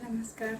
नमस्कार।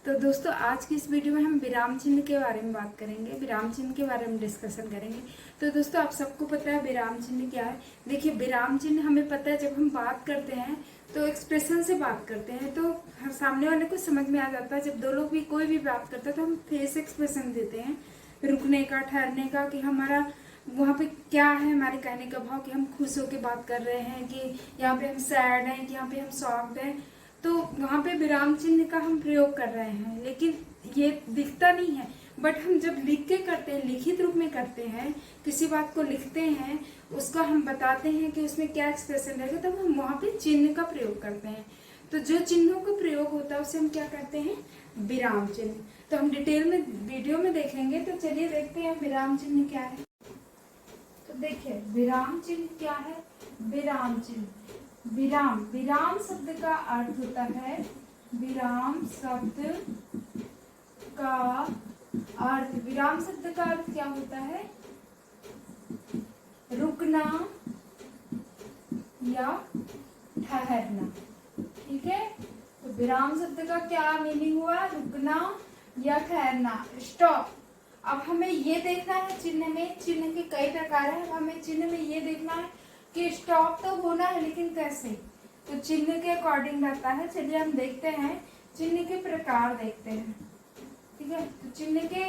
तो दोस्तों, आज की इस वीडियो में हम विराम चिन्ह के बारे में बात करेंगे, विराम चिन्ह के बारे में डिस्कशन करेंगे। तो दोस्तों, आप सबको पता है विराम चिन्ह क्या है। देखिए, विराम चिन्ह हमें पता है, जब हम बात करते हैं तो एक्सप्रेशन से बात करते हैं तो सामने वाले को समझ में आ जाता है। जब दो लोग भी कोई भी बात करते हैं तो हम फेस एक्सप्रेशन देते हैं, रुकने का, ठहरने का, कि हमारा वहाँ पे क्या है, हमारे कहने का भाव, कि हम खुश होकर बात कर रहे हैं, कि यहाँ पे हम सैड हैं, कि यहाँ पे हम सॉफ्ट हैं। तो वहाँ पे विराम चिन्ह का हम प्रयोग कर रहे हैं, लेकिन ये दिखता नहीं है। बट हम जब लिख के करते हैं, लिखित रूप में करते हैं, किसी बात को लिखते हैं, उसका हम बताते हैं कि उसमें क्या एक्सप्रेशन रहेगा, तब हम वहाँ पे चिन्ह का प्रयोग करते हैं। तो जो चिन्हों का प्रयोग होता है उसे हम क्या कहते हैं, विराम चिन्ह। तो हम डिटेल में वीडियो में देखेंगे। तो चलिए देखते हैं विराम चिन्ह क्या है। तो देखिए, विराम चिन्ह क्या है। विराम चिन्ह, विराम, विराम शब्द का अर्थ होता है, विराम शब्द का अर्थ, विराम शब्द का अर्थ क्या होता है, रुकना या ठहरना। ठीक है, तो विराम शब्द का क्या मीनिंग हुआ, रुकना या ठहरना, स्टॉप। अब हमें ये देखना है चिन्ह में, चिन्ह के कई प्रकार है, हमें चिन्ह में ये देखना है कि स्टॉप तो होना है, लेकिन कैसे, तो चिन्ह के अकॉर्डिंग रहता है। चलिए हम देखते हैं, चिन्ह के प्रकार देखते हैं। ठीक है, तो चिन्ह के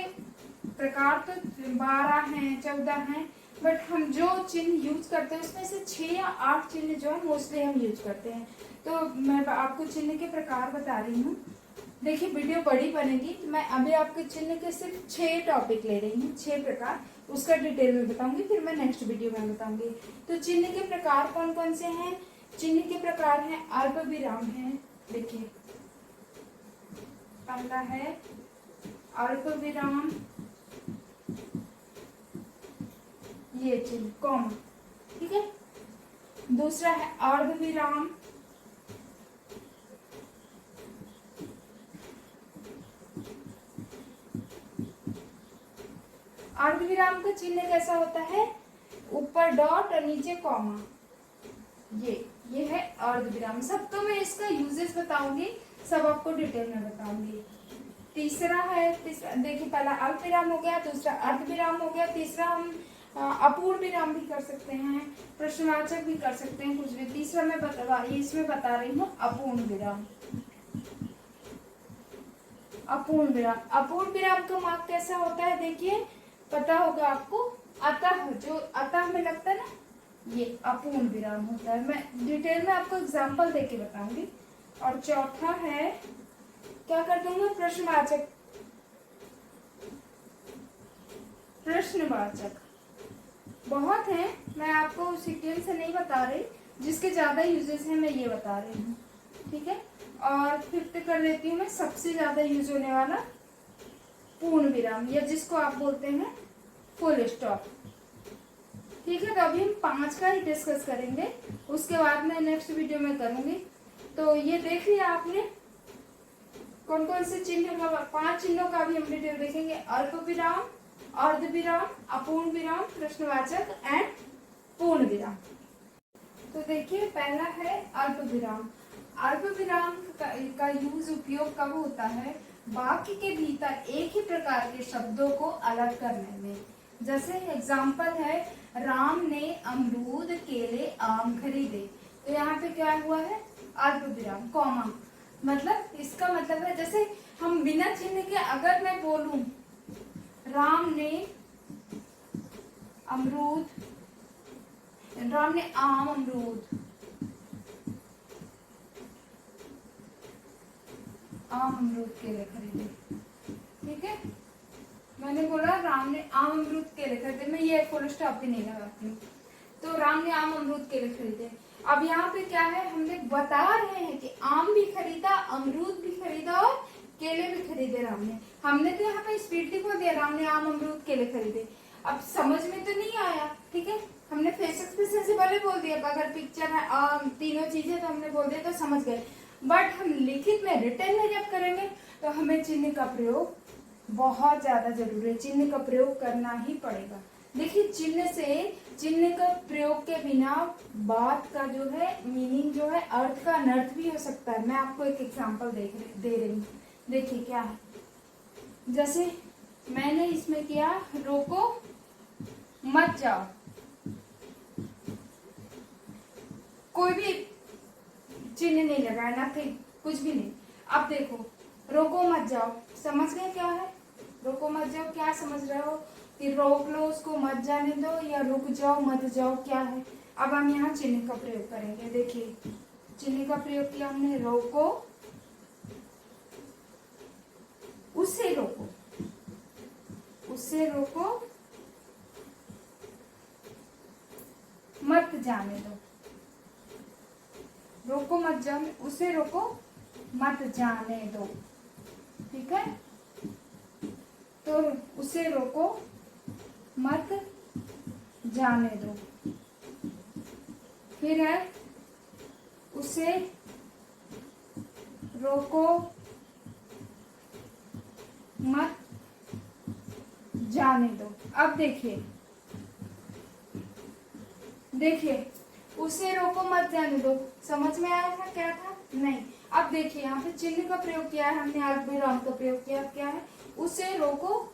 प्रकार तो 12 हैं, 14 हैं, बट हम जो चिन्ह यूज करते हैं उसमें से 6 या 8 चिन्ह जो है मोस्टली हम यूज करते हैं। तो मैं आपको चिन्ह के प्रकार बता रही हूँ। देखिए, वीडियो बड़ी बनेगी, मैं अभी आपके चिन्ह के सिर्फ 6 टॉपिक ले रही हूँ, 6 प्रकार, उसका डिटेल में बताऊंगी, फिर मैं नेक्स्ट वीडियो में बताऊंगी। तो चिन्ह के प्रकार कौन कौन से हैं। चिन्ह के प्रकार हैं, अल्प विराम है। देखिए, पहला है अल्प विराम, ये चिन्ह कॉमा। ठीक है, दूसरा है अर्ध विराम, अर्धविराम का चिन्ह कैसा होता है, ऊपर डॉट और नीचे कॉमा, ये है अर्धविराम। सब तो मैं इसका यूजेस बताऊंगी, सब आपको डिटेल में बताऊंगी। तीसरा है, देखिए, पहला अल्प विराम हो गया, दूसरा अर्धविराम हो गया, तीसरा हम अपूर्ण विराम भी कर सकते हैं, प्रश्नवाचक भी कर सकते हैं, कुछ भी। तीसरा मैं इसमें बता रही हूँ अपूर्ण विराम। अपूर्ण विराम, अपूर्ण विराम का मार्क कैसा होता है, देखिए, पता होगा आपको, अतः, जो अतः में लगता है ना, ये अपूर्ण विराम होता है। मैं डिटेल में आपको एग्जांपल देके बताऊंगी। और चौथा है, क्या कर दूंगा, प्रश्नवाचक, प्रश्नवाचक बहुत है, मैं आपको डिटेल से नहीं बता रही, जिसके ज्यादा यूजेस हैं मैं ये बता रही हूँ। ठीक है, और फिफ्थ कर लेती हूँ मैं, सबसे ज्यादा यूज होने वाला पूर्ण विराम, या जिसको आप बोलते हैं फुल स्टॉप। ठीक है, तो अभी हम 5 का ही डिस्कस करेंगे, उसके बाद मैं नेक्स्ट वीडियो में करूंगी। तो ये देख लिया आपने कौन कौन से चिन्ह का, 5 चिन्हों का भी हम डिटेल देखेंगे, अल्प विराम, अर्ध विराम, अपूर्ण विराम, प्रश्नवाचक एंड पूर्ण विराम। तो देखिए, पहला है अल्प विराम। अल्प विराम का यूज, उपयोग कब होता है, वाक्य के भीतर एक ही प्रकार के शब्दों को अलग करने में। जैसे एग्जाम्पल है, राम ने अमरूद, केले, आम खरीदे। तो यहाँ पे क्या हुआ है, अल्प विराम, कॉमा। मतलब इसका मतलब है, जैसे हम बिना चिन्ह के अगर मैं बोलूं राम ने अमरूद, राम ने आम, अमरूद, आम, अमरूद, केले खरीदे। ठीक है, मैंने बोला राम ने आम, अमरूद, केले खरीदे, मैं ये फुल स्टॉप भी नहीं लगाती हूँ। तो राम ने आम, अमरूद, केले खरीदे। अब यहाँ पे क्या है, हमने बता रहे हैं कि आम भी खरीदा, अमरूद भी खरीदा और केले भी खरीदे राम ने। हमने तो यहाँ पे स्पीड बोल दिया, राम ने आम, अमरूद, केले खरीदे। अब समझ में तो नहीं आया। ठीक है, हमने फेस एक्सप्रेशन से पहले बोल दिया, अगर पिक्चर है तीनों चीजें तो हमने बोल दिया तो समझ गए। बट हम लिखित में, रिटर्न में जब करेंगे तो हमें चिन्ह का प्रयोग बहुत ज्यादा जरूरी है, चिन्ह का प्रयोग करना ही पड़ेगा। देखिए चिन्ह का प्रयोग के बिना बात का जो है मीनिंग जो है अर्थ का अनर्थ भी हो सकता है। मैं आपको एक एग्जांपल दे रही हूँ। देखिए क्या है, जैसे मैंने इसमें किया रोको मत जाओ, कोई भी चिन्ह नहीं लगाया, नथिंग, कुछ भी नहीं। अब देखो रोको मत जाओ, समझ गए क्या है रोको मत जाओ? क्या समझ रहे हो कि रोक लो उसको, मत जाने दो, या रुक जाओ मत जाओ, क्या है? अब हम यहाँ चिन्ह का प्रयोग करेंगे। देखिए चिन्ह का प्रयोग किया हमने, रोको, उसे रोको, उसे रोको, मत जाने दो, रोको मत जाने, उसे रोको मत जाने दो, ठीक है? तो उसे रोको मत जाने दो। फिर है उसे रोको मत जाने दो। अब देखिए उसे रोको मत जाने दो, समझ में आया था क्या था? नहीं। अब देखिए यहाँ पे चिन्ह का प्रयोग किया है हमने, अल्पविराम का प्रयोग किया। क्या है? उसे रोको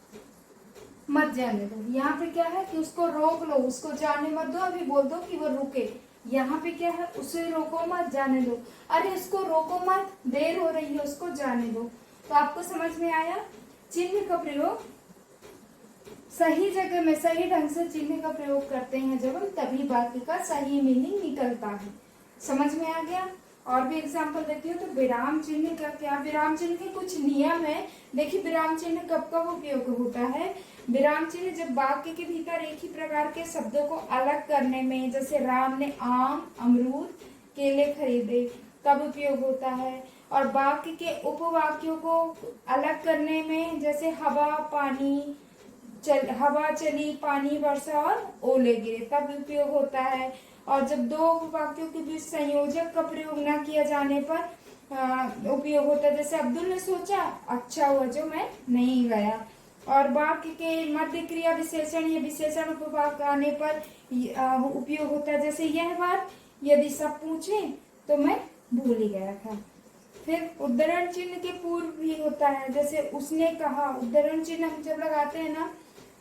मत जाने दो। यहाँ पे क्या है कि उसको रोक लो, उसको जाने मत दो, अभी बोल दो कि वो रुके। यहाँ पे क्या है? उसे रोको मत जाने दो। अरे उसको रोको मत, देर हो रही है, उसको जाने दो। तो आपको समझ में आया? चिन्ह का प्रयोग सही जगह में सही ढंग से चिन्ह का प्रयोग करते हैं जब हम, तभी वाक्य का सही मीनिंग निकलता है। समझ में आ गया? और भी एग्जाम्पल देती हूँ। तो विराम चिन्ह का क्या? विराम चिन्ह के कुछ नियम है। देखिए विराम चिन्ह कब कब उपयोग होता है? विराम चिन्ह जब वाक्य के भीतर एक ही प्रकार के शब्दों को अलग करने में, जैसे राम ने आम, अमरूद, केले खरीदे, तब उपयोग होता है। और वाक्य के उपवाक्यों को अलग करने में, जैसे हवा पानी, हवा चली, पानी बरसा और ओले गिरे, तब उपयोग होता है। और जब दो वाक्यों के बीच संयोजक का प्रयोग न किया जाने पर उपयोग होता है। जैसे अब्दुल ने सोचा, अच्छा हुआ जो मैं नहीं गया। और वाक्य के मध्य क्रिया विशेषण या विशेषण उपवाक आने पर उपयोग होता है। जैसे यह बात यदि सब पूछे तो मैं भूल ही गया था। फिर उद्धरण चिन्ह के पूर्व भी होता है। जैसे उसने कहा, उद्धरण चिन्ह हम जब लगाते हैं ना,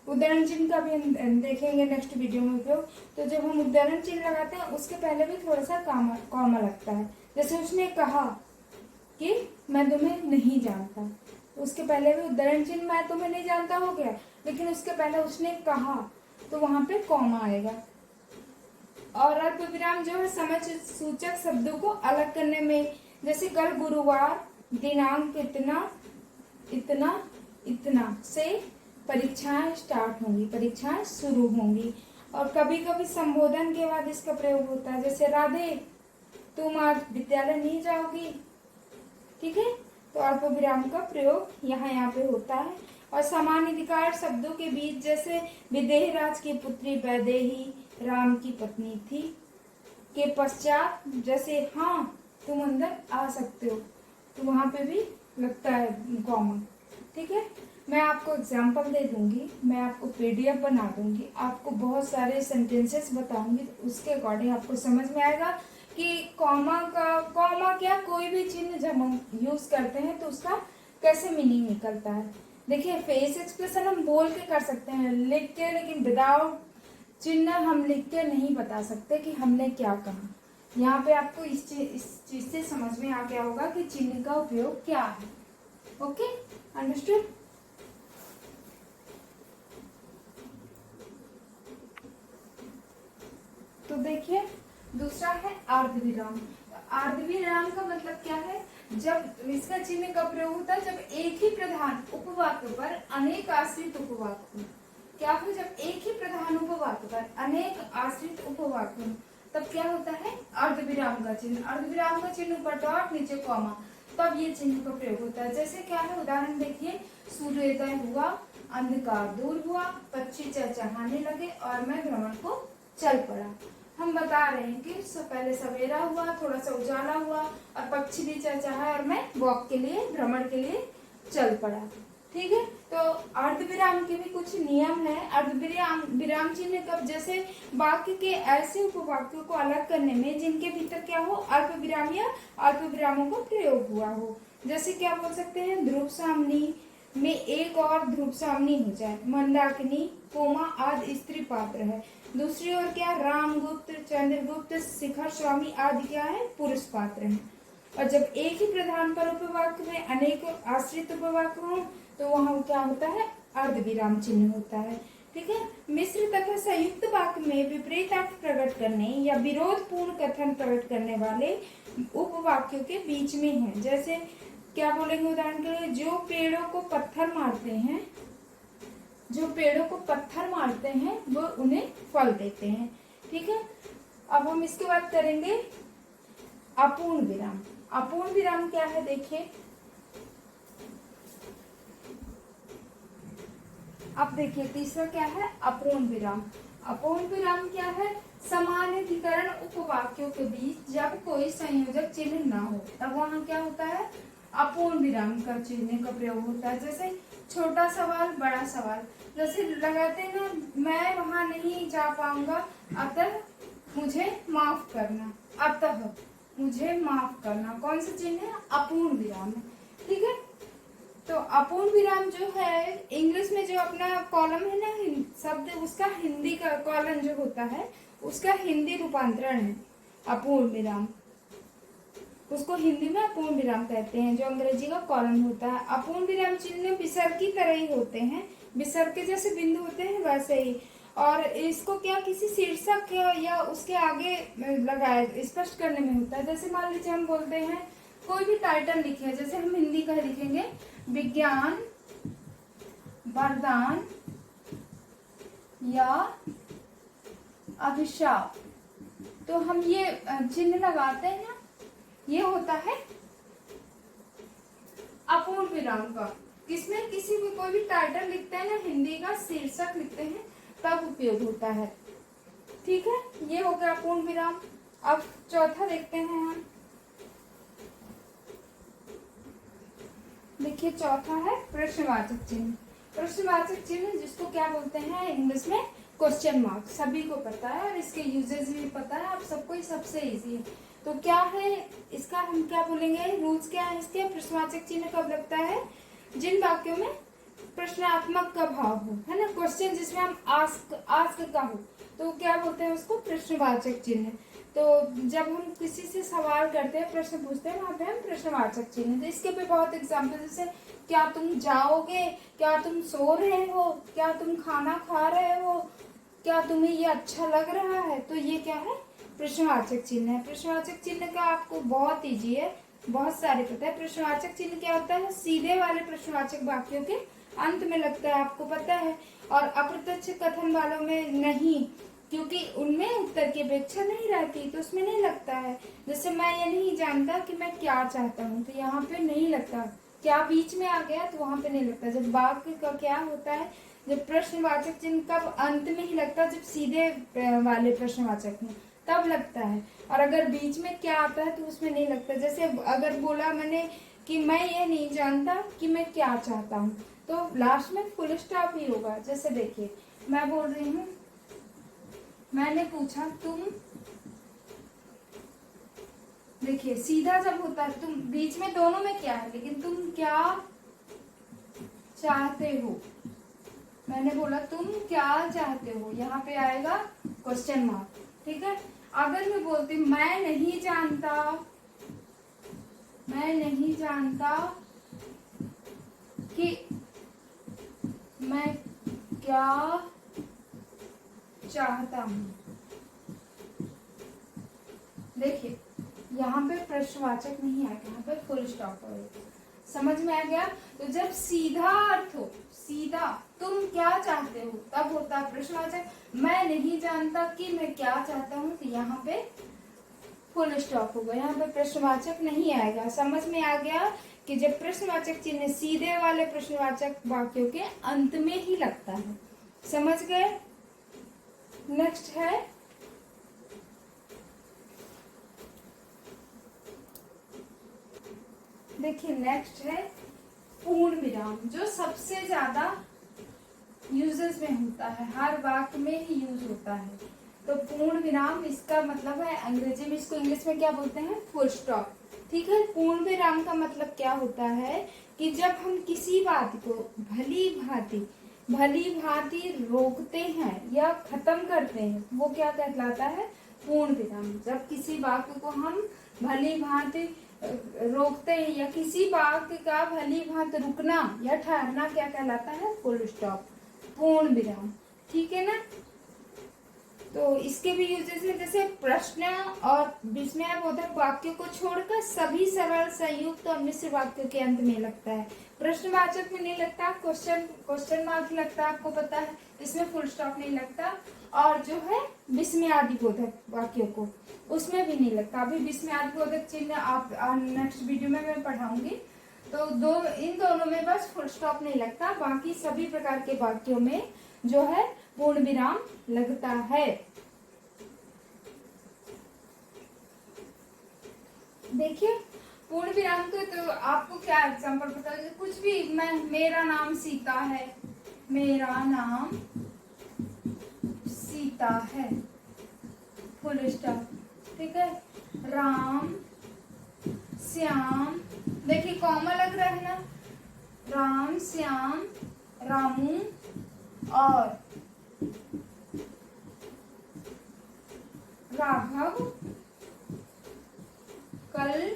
उद्धरण चिन्ह का भी हम देखेंगे नेक्स्ट वीडियो में उपयोग। तो जब हम उद्धरण चिन्ह लगाते हैं उसके पहले भी थोड़ा सा कॉमा लगता है। जैसे उसने कहा कि मैं तुम्हें नहीं जानता, उसके पहले भी उद्धरण चिन्ह मैं तुम्हें नहीं जानता हो गया, लेकिन उसके पहले उसने कहा तो वहां पे कॉमा आएगा। और अल्पविराम जो है समझ सूचक शब्दों को अलग करने में, जैसे कल गुरुवार, दिनांक इतना इतना इतना से परीक्षाएं स्टार्ट होंगी, परीक्षाएं शुरू होंगी। और कभी कभी संबोधन के बाद इसका प्रयोग होता है। जैसे राधे तुम आज विद्यालय नहीं जाओगी, ठीक है? तो अल्पविराम का प्रयोग यहाँ पे होता है। और समान अधिकार शब्दों के बीच, जैसे विदेह राज की पुत्री वैदेही राम की पत्नी थी, के पश्चात जैसे हाँ तुम अंदर आ सकते हो, तो वहां पे भी लगता है कॉमा, ठीक है? मैं आपको एग्जाम्पल दे दूंगी, मैं आपको पीडीएफ बना दूंगी, आपको बहुत सारे सेंटेंसेस बताऊंगी, तो उसके अकॉर्डिंग आपको समझ में आएगा कि कॉमा क्या, कोई भी चिन्ह जब हम यूज करते हैं तो उसका कैसे मीनिंग निकलता है। देखिए फेस एक्सप्रेशन हम बोल के कर सकते हैं, लिख के, लेकिन विदाउट चिन्ह हम लिख के नहीं बता सकते कि हमने क्या कहा। यहाँ पे आपको इस चीज से समझ में आ गया होगा कि चिन्ह का उपयोग क्या है। Okay, understood? तो देखिए दूसरा है अर्धविराम। अर्धविराम का मतलब क्या है? जब इसका चिन्ह का प्रयोग होता है जब एक ही प्रधान उपवाक्य पर अनेक आश्रित उपवाक्य हो। क्या हो? जब एक ही प्रधान उपवाक्य पर अनेक आश्रित उपवाक्य हो, तब क्या होता है? अर्धविराम का चिन्ह। अर्धविराम का चिन्ह ऊपर डॉट, नीचे कॉमा, तब ये चिन्ह का प्रयोग होता है। जैसे क्या है? उदाहरण देखिए, सूर्योदय हुआ, अंधकार दूर हुआ, पक्षी चहचहाने लगे और मैं भ्रमण को चल पड़ा। हम बता रहे हैं कि पहले सवेरा हुआ, थोड़ा सा उजाला हुआ और पक्षी भी चहचहाए और मैं वॉक के लिए, भ्रमण के लिए चल पड़ा। ठीक है। तो अर्ध विराम के भी कुछ नियम है। अर्ध विराम विराम चिन्ह कब, जैसे वाक्य के ऐसे उपवाक्यों को अलग करने में जिनके भीतर क्या हो, अल्प विराम या अल्प विरामों का प्रयोग हुआ हो। जैसे क्या बोल सकते हैं, ध्रुव सामनी में एक और ध्रुव सामनी हो जाए, मंदाकिनी कोमा आदि स्त्री पात्र है। दूसरी ओर क्या, रामगुप्त चंद्रगुप्त शिखर स्वामी आदि क्या है, पुरुष पात्र है। और जब एक ही प्रधान पर उपवाक्य में अनेक आश्रित उपवाक्य हो तो वहां क्या होता है, अर्ध विराम चिन्ह होता है। ठीक है। मिश्र तथा संयुक्त वाक्य में विपरीत अर्थ प्रकट करने या विरोध पूर्ण कथन प्रकट करने वाले उपवाक्यों के बीच में है। जैसे क्या बोलेंगे, उदाहरण के लिए, जो पेड़ों को पत्थर मारते हैं, जो पेड़ों को पत्थर मारते हैं वो उन्हें फल देते हैं। ठीक है। अब हम इसके बाद करेंगे अपूर्ण विराम। अपूर्ण विराम क्या है, देखिए अब देखिए तीसरा क्या है, अपूर्ण विराम। अपूर्ण विराम क्या है, समानाधिकरण उपवाक्यों के बीच जब कोई संयोजक चिन्ह ना हो तब वहां क्या होता है, अपूर्ण विराम का चिन्ह का प्रयोग होता है। जैसे छोटा सवाल बड़ा सवाल, जैसे लगाते हैं ना, मैं वहां नहीं जा पाऊंगा अतः मुझे माफ करना, अतः मुझे माफ करना, कौन सा चिन्ह है, अपूर्ण विराम है। ठीक है। तो अपूर्ण विराम जो है, इंग्लिश में जो अपना कॉलम है ना शब्द, उसका हिंदी का कॉलम जो होता है उसका हिंदी रूपांतरण है अपूर्ण विराम। उसको हिंदी में अपूर्ण विराम कहते हैं, जो अंग्रेजी का कॉलम होता है। अपूर्ण विराम चिन्ह विसर्ग की तरह ही होते हैं, विसर्ग के जैसे बिंदु होते हैं वैसे ही। और इसको क्या किसी शीर्षक या उसके आगे लगाए स्पष्ट करने में होता है। जैसे मान लीजिए हम बोलते हैं, कोई भी टाइटल लिखे, जैसे हम हिंदी का लिखेंगे विज्ञान वरदान या अभिशाप, तो हम ये चिन्ह लगाते हैं ना, ये होता है अपूर्ण विराम का। किसमें, किसी भी कोई भी टाइटल लिखते हैं ना, हिंदी का शीर्षक लिखते हैं तब उपयोग होता है। ठीक है। ये हो गया अपूर्ण विराम। अब चौथा देखते हैं हम, देखिए चौथा है प्रश्नवाचक चिन्ह। प्रश्नवाचक चिन्ह जिसको क्या बोलते हैं इंग्लिश में, क्वेश्चन मार्क। सभी को पता है और इसके यूजेस भी पता है आप सबको, ही सबसे इजी है। तो क्या है इसका, हम क्या बोलेंगे, रूल्स क्या है इसके। प्रश्नवाचक चिन्ह कब लगता है, जिन वाक्यों में प्रश्नात्मक का भाव हो, है ना, क्वेश्चन जिसमें हम आस्क का हो, तो क्या बोलते हैं उसको, प्रश्नवाचक चिन्ह। तो जब हम किसी से सवाल करते हैं, प्रश्न पूछते हैं, वहां पे हम प्रश्नवाचक चिन्ह। तो इसके पे बहुत एग्जाम्पल, जैसे क्या तुम जाओगे, क्या तुम सो रहे हो, क्या तुम खाना खा रहे हो, क्या तुम्हें ये अच्छा लग रहा है, तो ये क्या है, प्रश्नवाचक चिन्ह है। प्रश्नवाचक चिन्ह का आपको बहुत ईजी है, बहुत सारे पता है। प्रश्नवाचक चिन्ह क्या होता है, सीधे वाले प्रश्नवाचक वाक्यों के अंत में लगता है, आपको पता है। और अप्रत्यक्ष कथन वालों में नहीं, क्योंकि उनमें उत्तर की अपेक्षा नहीं रहती, तो उसमें नहीं लगता है। जैसे मैं ये नहीं जानता कि मैं क्या चाहता हूँ, तो यहाँ पे नहीं लगता। क्या बीच में आ गया तो वहां पे नहीं लगता। जब वाक्य का क्या होता है, जब प्रश्नवाचक चिन्ह कब अंत में ही लगता है, जब सीधे वाले प्रश्नवाचक में तब लगता है। और अगर बीच में क्या आता है तो उसमें नहीं लगता। जैसे अगर बोला मैंने कि मैं ये नहीं जानता कि मैं क्या चाहता हूँ, तो लास्ट में फुल स्टॉप ही होगा। जैसे देखिए मैं बोल रही हूँ, मैंने पूछा तुम, देखिए सीधा जब होता है तुम, बीच में दोनों में क्या है, लेकिन तुम क्या चाहते हो, मैंने बोला तुम क्या चाहते हो, यहाँ पे आएगा क्वेश्चन मार्क। ठीक है। अगर मैं बोलती मैं नहीं जानता, मैं नहीं जानता कि मैं क्या चाहता हूँ, देखिए यहाँ पे प्रश्नवाचक नहीं आएगा, यहाँ पे फुल स्टॉप होगा। समझ में आ गया। तो जब सीधा अर्थ हो, सीधा तुम क्या चाहते हो, तब होता है प्रश्नवाचक। मैं नहीं जानता कि मैं क्या चाहता हूँ, तो यहाँ पे फुल स्टॉप होगा, यहाँ पे प्रश्नवाचक नहीं आएगा। समझ में आ गया कि जब प्रश्नवाचक चिन्ह सीधे वाले प्रश्नवाचक वाक्यों के अंत में ही लगता है। समझ गए। नेक्स्ट है देखिए, नेक्स्ट है पूर्ण विराम जो सबसे ज्यादा यूजेस में होता है, हर वाक्य में ही यूज होता है। तो पूर्ण विराम इसका मतलब है, अंग्रेजी में इसको इंग्लिश में क्या बोलते हैं, फुल स्टॉप। ठीक है। पूर्ण विराम का मतलब क्या होता है कि जब हम किसी बात को भली भांति रोकते हैं या खत्म करते हैं, वो क्या कहलाता है, पूर्ण विराम। जब किसी वाक्य को हम भली भांति रोकते हैं या किसी वाक्य का भली भांति रुकना या ठहरना क्या कहलाता है, फुल स्टॉप, पूर्ण विराम। ठीक है ना। तो इसके भी यूजेस हैं, जैसे प्रश्न और विस्मयबोधक वाक्यों को छोड़कर सभी सरल संयुक्त और मिश्र वाक्यों के अंत में लगता है। प्रश्नवाचक में नहीं लगता, क्वेश्चन मार्क लगता है, आपको पता है, इसमें फुल स्टॉप नहीं लगता। और जो है विस्मयादिबोधक वाक्यों को, उसमें भी नहीं लगता। अभी विस्मयादिबोधक चिन्ह आप नेक्स्ट वीडियो में मैं पढ़ाऊंगी। तो इन दोनों में बस फुल स्टॉप नहीं लगता, बाकी सभी प्रकार के वाक्यों में जो है पूर्ण विराम लगता है। देखिए पूर्ण विराम को तो आपको क्या एग्जांपल पता है, कुछ भी, मेरा नाम सीता है, मेरा नाम सीता है, फुल स्टॉप। ठीक है। राम श्याम, देखिए कॉमा लग रहा है ना, राम श्याम रामू और राघव कल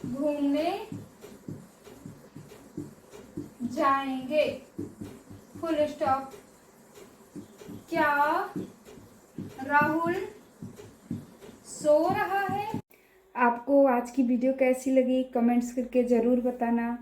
घूमने जाएंगे, फुल स्टॉप। क्या राहुल सो रहा है। आपको आज की वीडियो कैसी लगी कमेंट्स करके जरूर बताना।